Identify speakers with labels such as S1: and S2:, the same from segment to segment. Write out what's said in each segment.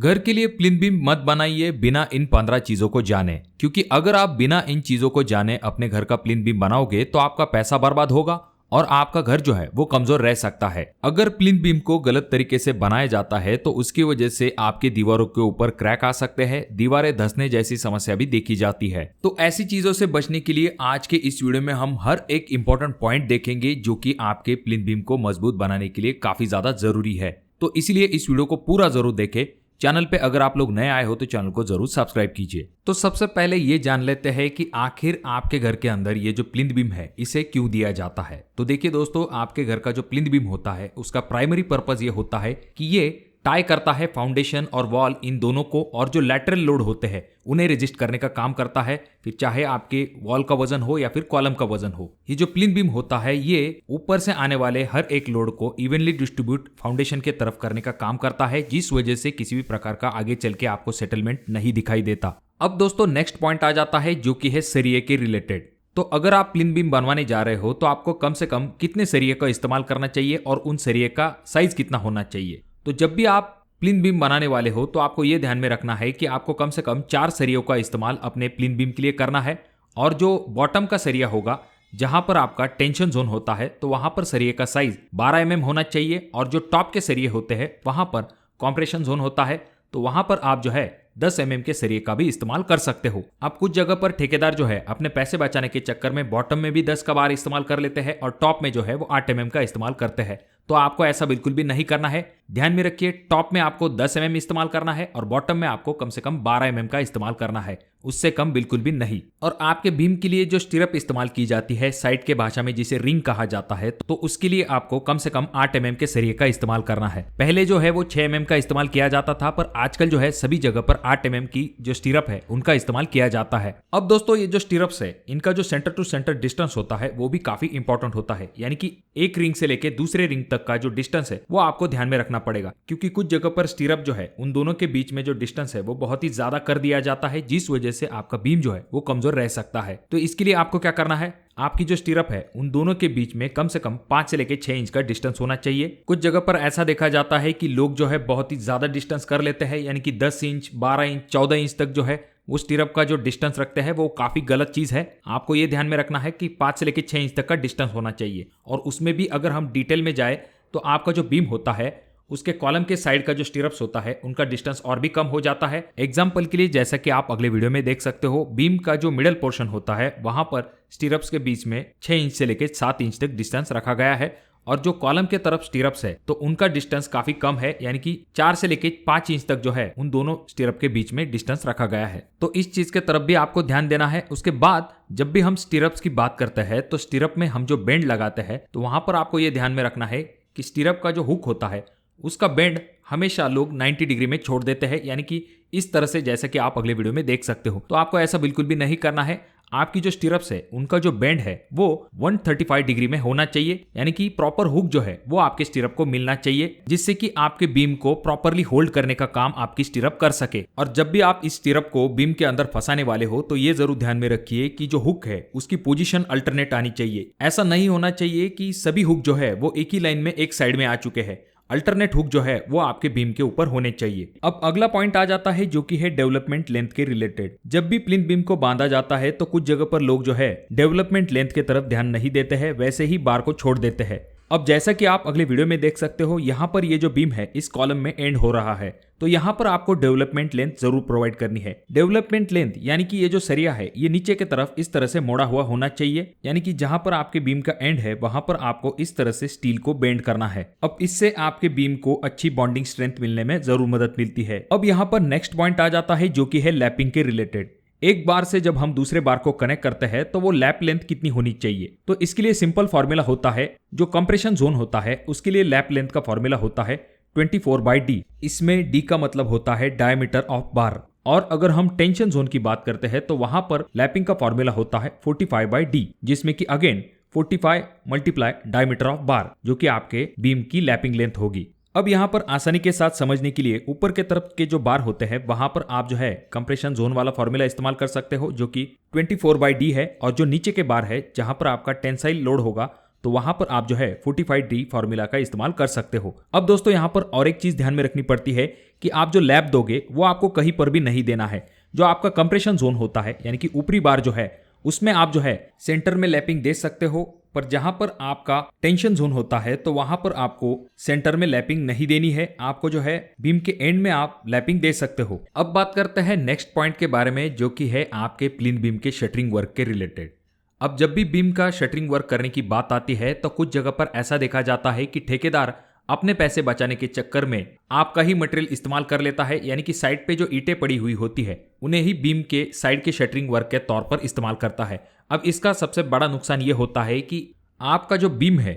S1: घर के लिए प्लिंथ बीम मत बनाइए बिना इन 15 चीजों को जाने, क्योंकि अगर आप बिना इन चीजों को जाने अपने घर का प्लिंथ बीम बनाओगे तो आपका पैसा बर्बाद होगा और आपका घर जो है वो कमजोर रह सकता है। अगर प्लिंथ बीम को गलत तरीके से बनाया जाता है तो उसकी वजह से आपकी दीवारों के ऊपर क्रैक आ सकते हैं, दीवारें धंसने जैसी समस्या भी देखी जाती है। तो ऐसी चीजों से बचने के लिए आज के इस वीडियो में हम हर एक इंपॉर्टेंट पॉइंट देखेंगे जो कि आपके प्लिंथ बीम को मजबूत बनाने के लिए काफी ज्यादा जरूरी है। तो इसलिए इस वीडियो को पूरा जरूर देखें। चैनल पे अगर आप लोग नए आए हो तो चैनल को जरूर सब्सक्राइब कीजिए। तो सबसे पहले ये जान लेते हैं कि आखिर आपके घर के अंदर ये जो प्लिंथ बीम है इसे क्यों दिया जाता है। तो देखिए दोस्तों, आपके घर का जो प्लिंथ बीम होता है उसका प्राइमरी पर्पस ये होता है कि ये टाई करता है फाउंडेशन और वॉल इन दोनों को, और जो लैटरल लोड होते हैं उन्हें रेजिस्ट करने का काम करता है, फिर चाहे आपके वॉल का वजन हो या फिर कॉलम का वजन हो। ये जो प्लिंथ बीम होता है ये ऊपर से आने वाले हर एक लोड को इवनली डिस्ट्रीब्यूट फाउंडेशन के तरफ करने का काम करता है, जिस वजह से किसी भी प्रकार का आगे चल के आपको सेटलमेंट नहीं दिखाई देता। अब दोस्तों नेक्स्ट पॉइंट आ जाता है जो कि है सरिये के रिलेटेड। तो अगर आप प्लिंथ बीम बनवाने जा रहे हो तो आपको कम से कम कितने सरिये का इस्तेमाल करना चाहिए और उन सरिये का साइज कितना होना चाहिए। तो जब भी आप प्लिंथ बीम बनाने वाले हो तो आपको यह ध्यान में रखना है कि आपको कम से कम 4 सरियों का इस्तेमाल अपने प्लिंथ बीम के लिए करना है, और जो बॉटम का सरिया होगा जहां पर आपका टेंशन जोन होता है तो वहां पर सरिये का साइज 12 mm होना चाहिए, और जो टॉप के सरिये होते हैं वहां पर कॉम्प्रेशन जोन होता है तो वहां पर आप जो है 10 mm के सरिये का भी इस्तेमाल कर सकते हो। अब कुछ जगह पर ठेकेदार जो है अपने पैसे बचाने के चक्कर में बॉटम में भी 10 का बार इस्तेमाल कर लेते हैं और टॉप में जो है वो 8 mm का इस्तेमाल करते हैं। तो आपको ऐसा बिल्कुल भी नहीं करना है। ध्यान में रखिए, टॉप में आपको 10 mm इस्तेमाल करना है और बॉटम में आपको कम से कम 12 mm का इस्तेमाल करना है, उससे कम बिल्कुल भी नहीं। और आपके बीम के लिए जो स्टिरअप इस्तेमाल की जाती है साइड के भाषा में जिसे रिंग कहा जाता है, तो उसके लिए आपको कम से कम 8 mm के सरिये का इस्तेमाल करना है। पहले जो है वो 6 mm का इस्तेमाल किया जाता था, पर आजकल जो है सभी जगह पर 8 mm की जो स्टिरअप है उनका इस्तेमाल किया जाता है। अब दोस्तों ये जो स्टिरअप्स है इनका जो सेंटर टू सेंटर डिस्टेंस होता है वो भी काफी इंपॉर्टेंट होता है, यानी कि एक रिंग से लेके दूसरे रिंग तक का जो डिस्टेंस है वो आपको ध्यान में रखना पड़ेगा, क्योंकि कुछ जगह पर स्टिरअप जो है उन दोनों के बीच में जो डिस्टेंस है वो बहुत ही ज्यादा कर दिया जाता है, जिस वजह से आपका बीम जो है वो कमजोर रह सकता है। तो इसके लिए आपको क्या करना है, आपकी जो स्टिरअप है उन दोनों के बीच में कम से कम 5 से लेके 6 इंच का डिस्टेंस होना चाहिए। कुछ जगह पर ऐसा देखा जाता है कि लोग जो है बहुत ही ज्यादा डिस्टेंस कर लेते हैं, यानी कि 10 इंच 12 इंच 14 इंच तक जो है वो स्टिरअप का जो डिस्टेंस रखते हैं वो काफी गलत चीज है। आपको ये ध्यान में रखना है कि 5 से लेके 6 इंच तक का डिस्टेंस होना चाहिए। और उसमें भी अगर हम डिटेल में जाए तो आपका जो बीम होता है उसके कॉलम के साइड का जो स्टिरअप्स होता है उनका डिस्टेंस और भी कम हो जाता है। एग्जांपल के लिए जैसा कि आप अगले वीडियो में देख सकते हो, बीम का जो मिडल पोर्शन होता है वहां पर स्टिरअप्स के बीच में 6 इंच से लेकर 7 इंच तक डिस्टेंस रखा गया है, और जो कॉलम के तरफ स्टिरअप्स है तो उनका डिस्टेंस काफी कम है, यानी कि 4 से लेकर 5 इंच तक जो है उन दोनों स्टिरअप के बीच में डिस्टेंस रखा गया है। तो इस चीज के तरफ भी आपको ध्यान देना है। उसके बाद जब भी हम स्टिरअप्स की बात करते हैं तो स्टिरअप में हम जो बेंड लगाते हैं तो वहां पर आपको ये ध्यान में रखना है कि स्टिरअप का जो हुक होता है उसका बेंड हमेशा लोग 90 डिग्री में छोड़ देते हैं, यानी कि इस तरह से, जैसा कि आप अगले वीडियो में देख सकते हो। तो आपको ऐसा बिल्कुल भी नहीं करना है। आपकी जो स्टिरअप्स है उनका जो बेंड है वो 135 डिग्री में होना चाहिए, यानी कि प्रॉपर हुक जो है वो आपके स्टिरअप को मिलना चाहिए, जिससे कि आपके बीम को प्रॉपरली होल्ड करने का काम आपकी स्टिरअप कर सके। और जब भी आप इस स्टिरअप को बीम के अंदर फंसाने वाले हो तो ये जरूर ध्यान में रखिए कि जो हुक है उसकी पोजीशन अल्टरनेट आनी चाहिए। ऐसा नहीं होना चाहिए कि सभी हुक जो है वो एक ही लाइन में एक साइड में आ चुके हैं। अल्टरनेट हुक जो है वो आपके बीम के ऊपर होने चाहिए। अब अगला पॉइंट आ जाता है जो कि है डेवलपमेंट लेंथ के रिलेटेड। जब भी प्लिंथ बीम को बांधा जाता है तो कुछ जगह पर लोग जो है डेवलपमेंट लेंथ की तरफ ध्यान नहीं देते हैं, वैसे ही बार को छोड़ देते हैं। अब जैसा कि आप अगले वीडियो में देख सकते हो, यहाँ पर ये जो बीम है इस कॉलम में एंड हो रहा है, तो यहाँ पर आपको डेवलपमेंट लेंथ जरूर प्रोवाइड करनी है। डेवलपमेंट लेंथ यानी कि ये जो सरिया है ये नीचे की तरफ इस तरह से मोड़ा हुआ होना चाहिए, यानी कि जहां पर आपके बीम का एंड है वहां पर आपको इस तरह से स्टील को बेंड करना है। अब इससे आपके बीम को अच्छी बॉन्डिंग स्ट्रेंथ मिलने में जरूर मदद मिलती है। अब यहाँ पर नेक्स्ट पॉइंट आ जाता है जो कि है लैपिंग के रिलेटेड। एक बार से जब हम दूसरे बार को कनेक्ट करते हैं तो वो लैप लेंथ कितनी होनी चाहिए। तो इसके लिए सिंपल फॉर्मूला होता है, जो कंप्रेशन जोन होता है उसके लिए लैप लेंथ का फॉर्मूला होता है 24/d। इसमें d का मतलब होता है डायमीटर ऑफ बार, और अगर हम टेंशन जोन की बात करते हैं तो वहां पर लैपिंग का फॉर्मूला होता है 45/d, जिसमें कि अगेन 45 × डायमीटर ऑफ बार, जो कि आपके बीम की लैपिंग लेंथ होगी। अब यहाँ पर आसानी के साथ समझने के लिए ऊपर के तरफ के जो बार होते हैं वहां पर आप जो है कंप्रेशन जोन वाला फॉर्मूला इस्तेमाल कर सकते हो, जो कि 24/d है, और जो नीचे के बार है जहां पर आपका टेंसाइल लोड होगा तो वहां पर आप जो है 45D फॉर्मूला का इस्तेमाल कर सकते हो। अब दोस्तों यहाँ पर और एक चीज ध्यान में रखनी पड़ती है कि आप जो लैप दोगे वो आपको कहीं पर भी नहीं देना है। जो आपका कंप्रेशन जोन होता है यानी कि ऊपरी बार जो है उसमें आप जो है सेंटर में लैपिंग दे सकते हो, पर जहां पर आपका टेंशन जोन होता है तो वहां पर आपको सेंटर में लैपिंग नहीं देनी है। आपको जो है बीम के एंड में आप लैपिंग दे सकते हो। अब बात करते हैं नेक्स्ट पॉइंट के बारे में, जो कि है आपके प्लिंथ बीम के शटरिंग वर्क के रिलेटेड। अब जब भी बीम का शटरिंग वर्क करने की बात आती है तो कुछ जगह पर ऐसा देखा जाता है कि ठेकेदार अपने पैसे बचाने के चक्कर में आपका ही मटेरियल इस्तेमाल कर लेता है, यानी कि साइड पे जो ईंटें पड़ी हुई होती है उन्हें ही बीम के साइड के शटरिंग वर्क के तौर पर इस्तेमाल करता है। अब इसका सबसे बड़ा नुकसान ये होता है कि आपका जो बीम है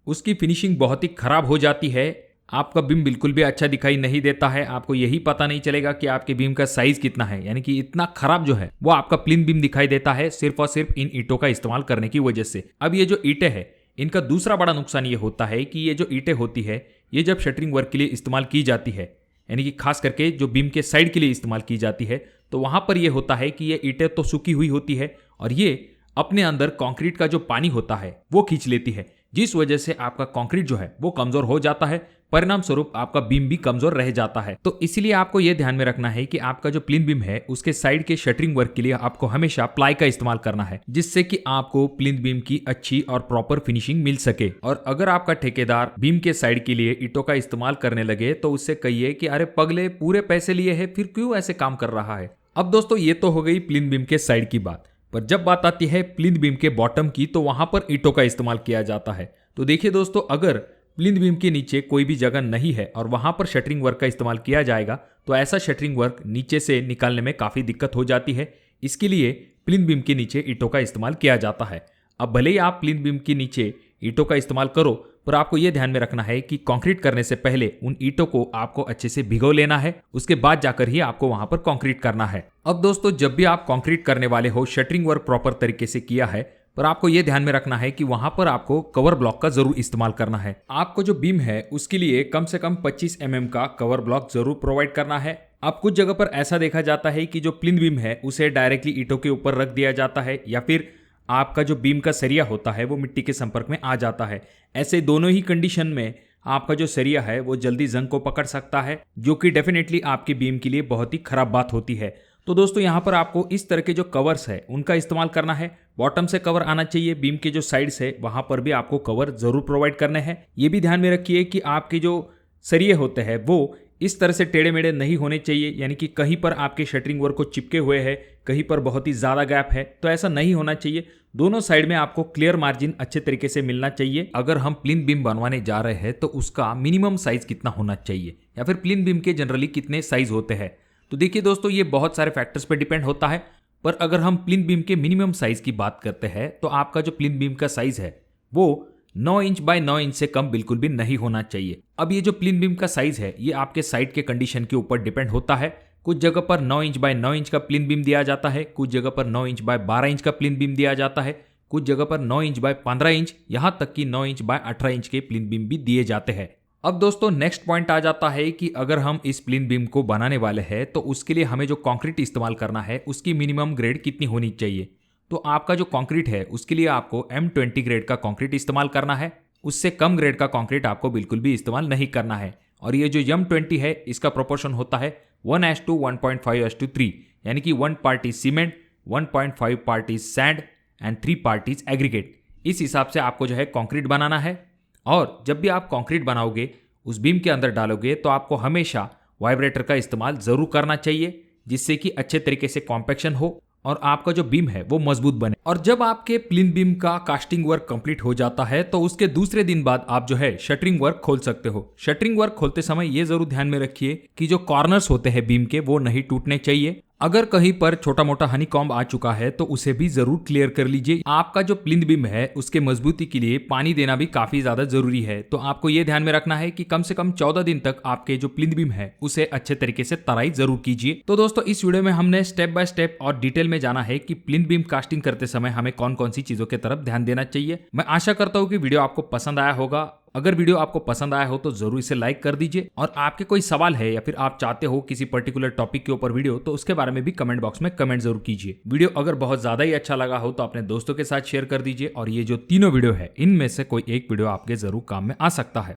S1: उसकी फिनिशिंग बहुत ही खराब हो जाती है। आपका बीम बिल्कुल भी अच्छा दिखाई नहीं देता है। आपको यही पता नहीं चलेगा कि आपके बीम का साइज कितना है, यानी कि इतना खराब जो है वो आपका प्लिंथ बीम दिखाई देता है सिर्फ और सिर्फ इन ईंटों का इस्तेमाल करने की वजह से। अब ये जो ईंटें हैं इनका दूसरा बड़ा नुकसान ये होता है कि ये जो ईंटें होती है ये जब शटरिंग वर्क के लिए इस्तेमाल की जाती है, यानी कि खास करके जो बीम के साइड के लिए इस्तेमाल की जाती है, तो वहां पर यह होता है कि ये ईंटें तो सूखी हुई होती है और ये अपने अंदर कंक्रीट का जो पानी होता है वो खींच लेती है, जिस वजह से आपका कंक्रीट जो है वो कमजोर हो जाता है। परिणाम स्वरूप आपका बीम भी कमजोर रह जाता है। तो इसीलिए आपको यह ध्यान में रखना है कि आपका जो प्लिंथ बीम है उसके साइड के शटरिंग वर्क के लिए आपको हमेशा प्लाई का इस्तेमाल करना है, जिससे कि आपको प्लिंथ बीम की अच्छी और प्रॉपर फिनिशिंग मिल सके। और अगर आपका ठेकेदार बीम के साइड के लिए ईंटों का इस्तेमाल करने लगे तो उससे कहिए कि अरे पगले, पूरे पैसे लिए हैं फिर क्यों ऐसे काम कर रहा है। अब दोस्तों ये तो हो गई प्लिंथ बीम के साइड की बात, पर जब बात आती है प्लिंथ बीम के बॉटम की तो वहां पर ईंटों का इस्तेमाल किया जाता है। तो देखिए दोस्तों, अगर प्लिंथ बीम के नीचे कोई भी जगह नहीं है और वहां पर शटरिंग वर्क का इस्तेमाल किया जाएगा तो ऐसा शटरिंग वर्क नीचे से निकालने में काफी दिक्कत हो जाती है। इसके लिए प्लिंथ बीम के नीचे ईंटों का इस्तेमाल किया जाता है। अब भले ही आप प्लिंथ बीम के नीचे ईंटों का इस्तेमाल करो, पर आपको यह ध्यान में रखना है कि कंक्रीट करने से पहले उन ईंटों को आपको अच्छे से भिगो लेना है, उसके बाद जाकर ही आपको वहां पर कंक्रीट करना है। अब दोस्तों, जब भी आप कंक्रीट करने वाले हो, शटरिंग वर्क प्रॉपर तरीके से किया है, पर आपको यह ध्यान में रखना है कि वहां पर आपको कवर ब्लॉक का जरूर इस्तेमाल करना है। आपको जो बीम है उसके लिए कम से कम 25 mm का कवर ब्लॉक जरूर प्रोवाइड करना है। अब कुछ जगह पर ऐसा देखा जाता है कि जो प्लिंथ बीम है उसे डायरेक्टली ईंटों के ऊपर रख दिया जाता है, या फिर आपका जो बीम का सरिया होता है वो मिट्टी के संपर्क में आ जाता है। ऐसे दोनों ही कंडीशन में आपका जो सरिया है वो जल्दी जंग को पकड़ सकता है, जो कि डेफिनेटली आपके बीम के लिए बहुत ही खराब बात होती है। तो दोस्तों, यहाँ पर आपको इस तरह के जो कवर्स है उनका इस्तेमाल करना है। बॉटम से कवर आना चाहिए, बीम के जो साइड्स है वहां पर भी आपको कवर जरूर प्रोवाइड करने हैं। ये भी ध्यान में रखिए कि आपके जो सरिये होते हैं वो इस तरह से टेढ़े मेढ़े नहीं होने चाहिए, यानी कि कहीं पर आपके शटरिंग वर्क को चिपके हुए है, कहीं पर बहुत ही ज़्यादा गैप है, तो ऐसा नहीं होना चाहिए। दोनों साइड में आपको क्लियर मार्जिन अच्छे तरीके से मिलना चाहिए। अगर हम प्लिंथ बीम बनवाने जा रहे हैं तो उसका मिनिमम साइज कितना होना चाहिए, या फिर प्लिंथ बीम के जनरली कितने साइज होते हैं, तो देखिए दोस्तों, ये बहुत सारे फैक्टर्स पर डिपेंड होता है। पर अगर हम प्लिंथ बीम के मिनिमम साइज की बात करते हैं तो आपका जो प्लिंथ बीम का साइज है वो 9 इंच बाय 9 इंच से कम बिल्कुल भी नहीं होना चाहिए। अब ये जो प्लिंथ बीम का साइज है ये आपके साइड के कंडीशन के ऊपर डिपेंड होता है। कुछ जगह पर 9 इंच बाय 9 इंच का प्लिंथ बीम दिया जाता है, कुछ जगह पर 9 इंच बाय 12 इंच का प्लिंथ बीम दिया जाता है, कुछ जगह पर 9 इंच बाय 15 इंच, यहां तक कि 9 इंच बाय 18 इंच के प्लिंथ बीम भी दिए जाते हैं। अब दोस्तों, नेक्स्ट पॉइंट आ जाता है कि अगर हम इस प्लिंथ बीम को बनाने वाले हैं तो उसके लिए हमें जो कंक्रीट इस्तेमाल करना है उसकी मिनिमम ग्रेड कितनी होनी चाहिए। तो आपका जो कंक्रीट है उसके लिए आपको M20 ग्रेड का कंक्रीट इस्तेमाल करना है। उससे कम ग्रेड का कंक्रीट आपको बिल्कुल भी इस्तेमाल नहीं करना है। और ये जो M20 है इसका प्रोपोर्शन होता है 1:1 1.5:3, यानी कि 1 part is cement, 1.5 part is sand and 3 part is aggregate. इस हिसाब से आपको जो है कंक्रीट बनाना है। और जब भी आप कंक्रीट बनाओगे, उस बीम के अंदर डालोगे, तो आपको हमेशा वाइब्रेटर का इस्तेमाल जरूर करना चाहिए, जिससे कि अच्छे तरीके से कॉम्पैक्शन हो और आपका जो बीम है वो मजबूत बने। और जब आपके प्लिंथ बीम का कास्टिंग वर्क कंप्लीट हो जाता है तो उसके दूसरे दिन बाद आप जो है शटरिंग वर्क खोल सकते हो। शटरिंग वर्क खोलते समय ये जरूर ध्यान में रखिए कि जो कॉर्नर्स होते हैं बीम के वो नहीं टूटने चाहिए। अगर कहीं पर छोटा मोटा हनीकॉम्ब आ चुका है तो उसे भी जरूर क्लियर कर लीजिए। आपका जो प्लिंथ बीम है उसके मजबूती के लिए पानी देना भी काफी ज्यादा जरूरी है। तो आपको यह ध्यान में रखना है कि कम से कम 14 दिन तक आपके जो प्लिंथ बीम है उसे अच्छे तरीके से तराई जरूर कीजिए। तो दोस्तों, इस वीडियो में हमने स्टेप बाय स्टेप और डिटेल में जाना है कि प्लिंथ बीम कास्टिंग करते समय हमें कौन कौन सी चीजों की तरफ ध्यान देना चाहिए। मैं आशा करता हूँ कि वीडियो आपको पसंद आया होगा। अगर वीडियो आपको पसंद आया हो तो जरूर इसे लाइक कर दीजिए, और आपके कोई सवाल है या फिर आप चाहते हो किसी पर्टिकुलर टॉपिक के ऊपर वीडियो, तो उसके बारे में भी कमेंट बॉक्स में कमेंट जरूर कीजिए। वीडियो अगर बहुत ज्यादा ही अच्छा लगा हो तो अपने दोस्तों के साथ शेयर कर दीजिए, और ये जो तीनों वीडियो है इनमें से कोई एक वीडियो आपके जरूर काम में आ सकता है।